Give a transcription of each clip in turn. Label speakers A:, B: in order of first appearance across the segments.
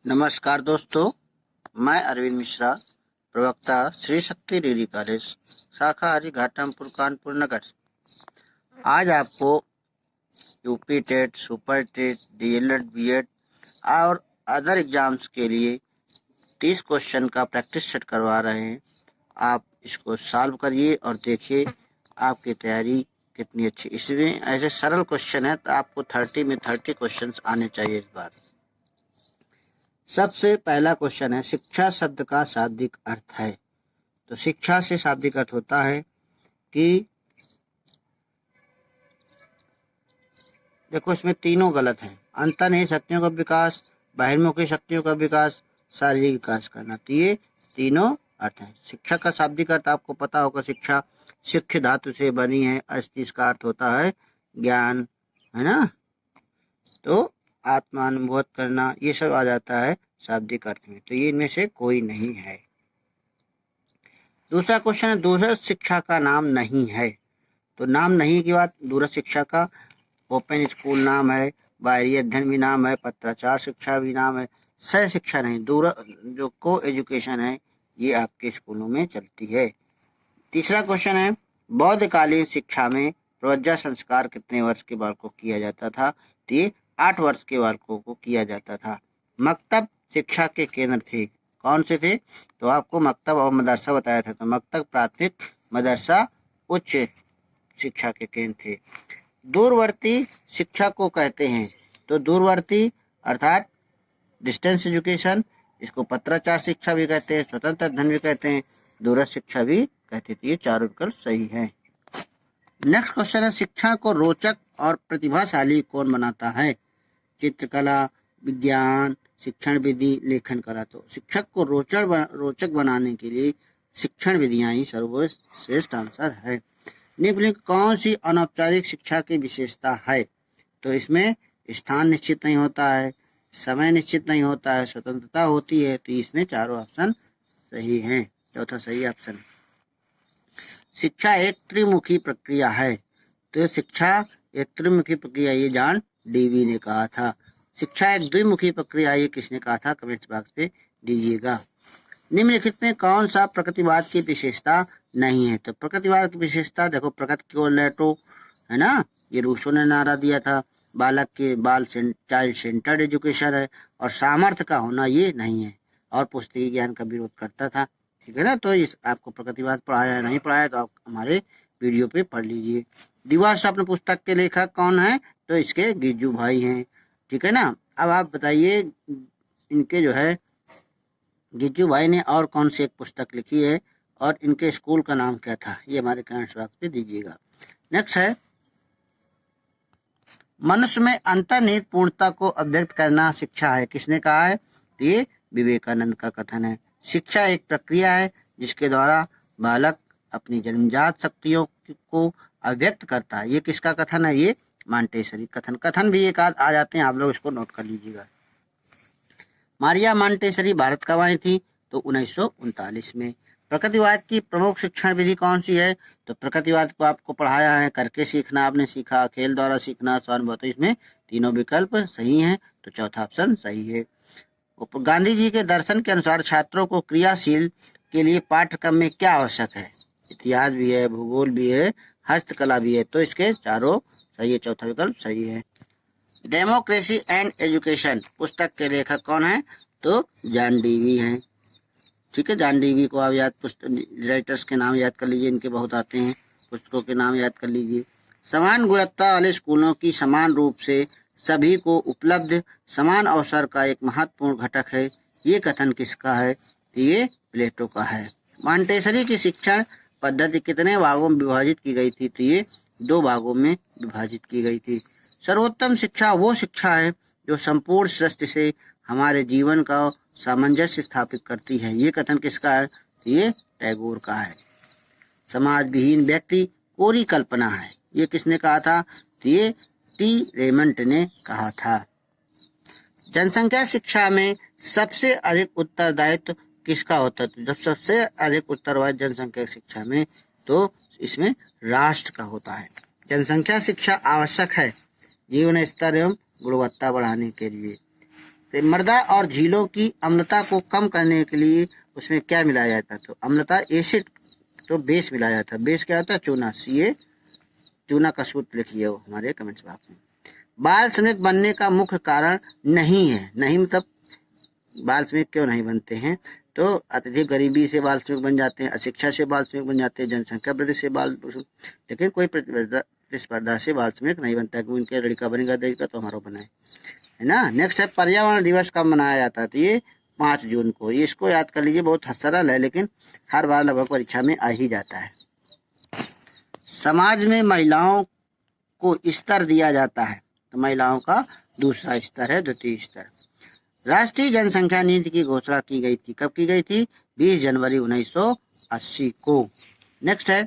A: नमस्कार दोस्तों, मैं अरविंद मिश्रा, प्रवक्ता श्री शक्ति डिग्री कॉलेज शाखा हरिघाटमपुर कानपुर नगर। आज आपको UP TET, super TET, DElEd, BEd और अदर एग्जाम्स के लिए 30 क्वेश्चन का प्रैक्टिस सेट करवा रहे हैं। आप इसको सॉल्व करिए और देखिए आपकी तैयारी कितनी अच्छी। इसमें ऐसे सरल क्वेश्चन है तो आपको 30 में 30 क्वेश्चन आने चाहिए इस बार। सबसे पहला क्वेश्चन है, शिक्षा शब्द का शाब्दिक अर्थ है। तो शिक्षा से शाब्दिक अर्थ होता है कि देखो इसमें तीनों गलत है। अंतर्निहित शक्तियों का विकास, बहिर्मुखी शक्तियों का विकास, शारीरिक विकास करना, तो ये तीनों अर्थ है। शिक्षा का शाब्दिक अर्थ आपको पता होगा, शिक्षा शिक्ष धातु से बनी है, इसका अर्थ होता है ज्ञान, है ना। तो आत्मानुभव करना, ये सब आ जाता है शाब्दिक अर्थ में, तो ये इनमें से कोई नहीं है। दूसरा क्वेश्चन है, दूरस्थ शिक्षा का नाम नहीं है। तो नाम नहीं की बात, दूरस्थ शिक्षा का ओपन स्कूल नाम है, बाहरी अध्ययन भी नाम है, पत्राचार शिक्षा भी नाम है, सह शिक्षा नहीं। दूर जो को एजुकेशन है ये आपके स्कूलों में चलती है। तीसरा क्वेश्चन है, बौद्धकालीन शिक्षा में प्रवज्जा संस्कार कितने वर्ष के बालकों को किया जाता था। तो ये 8 वर्ष के बालकों को किया जाता था। मक्तब शिक्षा के केंद्र थे, कौन से थे। तो आपको मक्तब और मदरसा बताया था। तो मक्तब प्राथमिक, मदरसा उच्च शिक्षा के केंद्र थे। दूरवर्ती शिक्षा को कहते हैं। तो दूरवर्ती अर्थात डिस्टेंस एजुकेशन, इसको पत्राचार शिक्षा भी कहते हैं, स्वतंत्र अध्ययन भी कहते हैं, दूरस्थ शिक्षा भी कहते हैं। ये चारों विकल्प सही है। नेक्स्ट क्वेश्चन है, शिक्षण को रोचक और प्रतिभाशाली कौन बनाता है। चित्रकला, विज्ञान, शिक्षण विधि, लेखन कला। तो शिक्षक को रोचक बनाने के लिए शिक्षण विधियां ही सर्वश्रेष्ठ आंसर है। निम्नलिखित कौन सी अनौपचारिक शिक्षा की विशेषता है। तो इसमें स्थान निश्चित नहीं होता है, समय निश्चित नहीं होता है, स्वतंत्रता होती है। तो इसमें चारों ऑप्शन सही हैं। चौथा सही ऑप्शन। शिक्षा एक त्रिमुखी प्रक्रिया है। तो शिक्षा एक त्रिमुखी प्रक्रिया, ये जॉन डीवी ने कहा था। शिक्षा एक द्विमुखी प्रक्रिया, ये किसने कहा था, कमेंट बॉक्स पे दीजिएगा। निम्नलिखित में कौन सा प्रकृतिवाद की विशेषता नहीं है। तो प्रकृतिवाद की विशेषता देखो, प्रकृति को लेटो, है ना, ये रूसो ने नारा दिया था। बालक के चाइल्ड सेंटर्ड एजुकेशन है, और सामर्थ्य का होना ये नहीं है, और पुस्तकीय ज्ञान का विरोध करता था। ठीक है ना। तो इस आपको प्रकृतिवाद पढ़ाया नहीं पढ़ाया तो आप हमारे वीडियो पे पढ़ लीजिए। दीवार स्वप्न पुस्तक के लेखक कौन है। तो इसके गिज्जू भाई हैं। ठीक है ना। अब आप बताइए, इनके जो है गिज्जू भाई ने और कौन सी एक पुस्तक लिखी है, और इनके स्कूल का नाम क्या था, ये हमारे कमेंट बॉक्स पे दीजिएगा। नेक्स्ट है, मनुष्य में अंतर्निहित पूर्णता को अभिव्यक्त करना शिक्षा है, किसने कहा है। तो ये विवेकानंद का कथन है। शिक्षा एक प्रक्रिया है जिसके द्वारा बालक अपनी जन्मजात शक्तियों को अभिव्यक्त करता है। ये किसका कथन है, ये मांटेसरी कथन भी एक आ जाते हैं, आप लोग इसको नोट कर लीजिएगा। मारिया मांटेसरी भारत कब आई थी। तो 1939 में। प्रकृतिवाद की प्रमुख शिक्षण विधि कौन सी है। तो प्रकृतिवाद को आपको पढ़ाया है, करके सीखना आपने सीखा, खेल द्वारा सीखना, स्वानुभव। तो इसमें तीनों विकल्प सही हैं, तो चौथा ऑप्शन सही है। गांधी जी के दर्शन के अनुसार छात्रों को क्रियाशील के लिए पाठ्यक्रम में क्या आवश्यक है। इतिहास भी है, भूगोल भी है, हस्तकला भी है। तो इसके चारों सही है, चौथा विकल्प सही है। डेमोक्रेसी एंड एजुकेशन पुस्तक के लेखक कौन है। तो जॉन डीवी हैं। ठीक है, जॉन डीवी को आप याद, राइटर्स के नाम याद कर लीजिए, इनके बहुत आते हैं, पुस्तकों के नाम याद कर लीजिए। समान गुणवत्ता वाले स्कूलों की समान रूप से सभी को उपलब्ध समान अवसर का एक महत्वपूर्ण घटक है, ये कथन किसका है। तो ये प्लेटो का है। मांटेसरी की शिक्षण पद्धति कितने भागों में विभाजित की गई थी। तो ये 2 भागों में विभाजित की गई थी। सर्वोत्तम शिक्षा वो शिक्षा है जो संपूर्ण सृष्टि से हमारे जीवन का सामंजस्य स्थापित करती है, ये कथन किसका है। ये टैगोर का है। समाज विहीन व्यक्ति कोरी कल्पना है, ये किसने कहा था। तो ये टी रेमंड ने कहा था। जनसंख्या शिक्षा में सबसे अधिक उत्तरदायित्व किसका होता है। तो जब सबसे अधिक उत्तरदायित्व जनसंख्या शिक्षा में, तो इसमें राष्ट्र का होता है। जनसंख्या शिक्षा आवश्यक है जीवन स्तर एवं गुणवत्ता बढ़ाने के लिए। तो मृदा और झीलों की अम्लता को कम करने के लिए उसमें क्या मिलाया जाता है? तो अम्लता एसिड तो बेस मिलाया जाता है। बेस क्या होता है? चूना। चूना का सूत्र लिखिए वो हमारे कमेंट्स बॉक्स में। बाल श्रमिक बनने का मुख्य कारण नहीं है। नहीं मतलब बाल श्रमिक क्यों नहीं बनते हैं? तो अत्यधिक गरीबी से बाल श्रमिक बन जाते हैं, अशिक्षा से बाल श्रमिक बन जाते हैं, जनसंख्या वृद्धि से बाल, लेकिन कोई प्रतिस्पर्धा से बाल श्रमिक नहीं बनता है, क्योंकि उनके लड़का बनेगा देगा तो हमारा बनाए, है ना। नेक्स्ट है पर्यावरण दिवस कब मनाया जाता है? तो ये 5 जून को। ये इसको याद कर लीजिए, बहुत सरल है लेकिन हर बार लगभग परीक्षा में आ ही जाता है। समाज में महिलाओं को स्तर दिया जाता है, तो महिलाओं का दूसरा स्तर है, द्वितीय स्तर। राष्ट्रीय जनसंख्या नीति की घोषणा की गई थी, कब की गई थी? 20 जनवरी 1980 को। नेक्स्ट है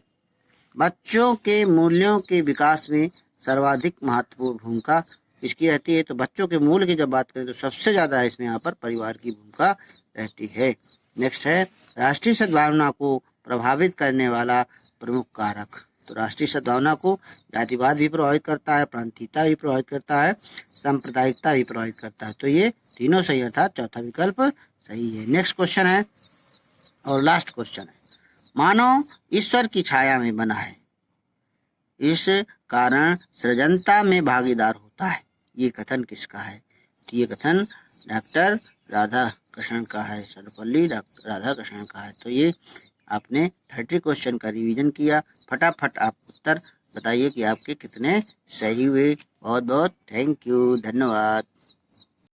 A: बच्चों के मूल्यों के विकास में सर्वाधिक महत्वपूर्ण भूमिका इसकी रहती है। तो बच्चों के मूल्य की जब बात करें तो सबसे ज्यादा है इसमें यहाँ पर परिवार की भूमिका रहती है। नेक्स्ट है राष्ट्रीय सद्भावना को प्रभावित करने वाला प्रमुख कारक। तो राष्ट्रीय सद्भावना को जातिवाद भी प्रभावित करता है, प्रांतीयता भी प्रभावित करता है, सांप्रदायिकता भी प्रभावित करता है। तो ये तीनों सही, अर्थात चौथा विकल्प सही है। नेक्स्ट क्वेश्चन है और लास्ट क्वेश्चन है, मानव ईश्वर की छाया में बना है, इस कारण सृजनता में भागीदार होता है। ये कथन किसका है? तो ये कथन डॉक्टर राधा कृष्णन का है, सर्वपल्ली राधा कृष्णन का है। तो ये आपने 30 क्वेश्चन का रिवीजन किया। फटाफट आप उत्तर बताइए कि आपके कितने सही हुए। बहुत बहुत थैंक यू, धन्यवाद।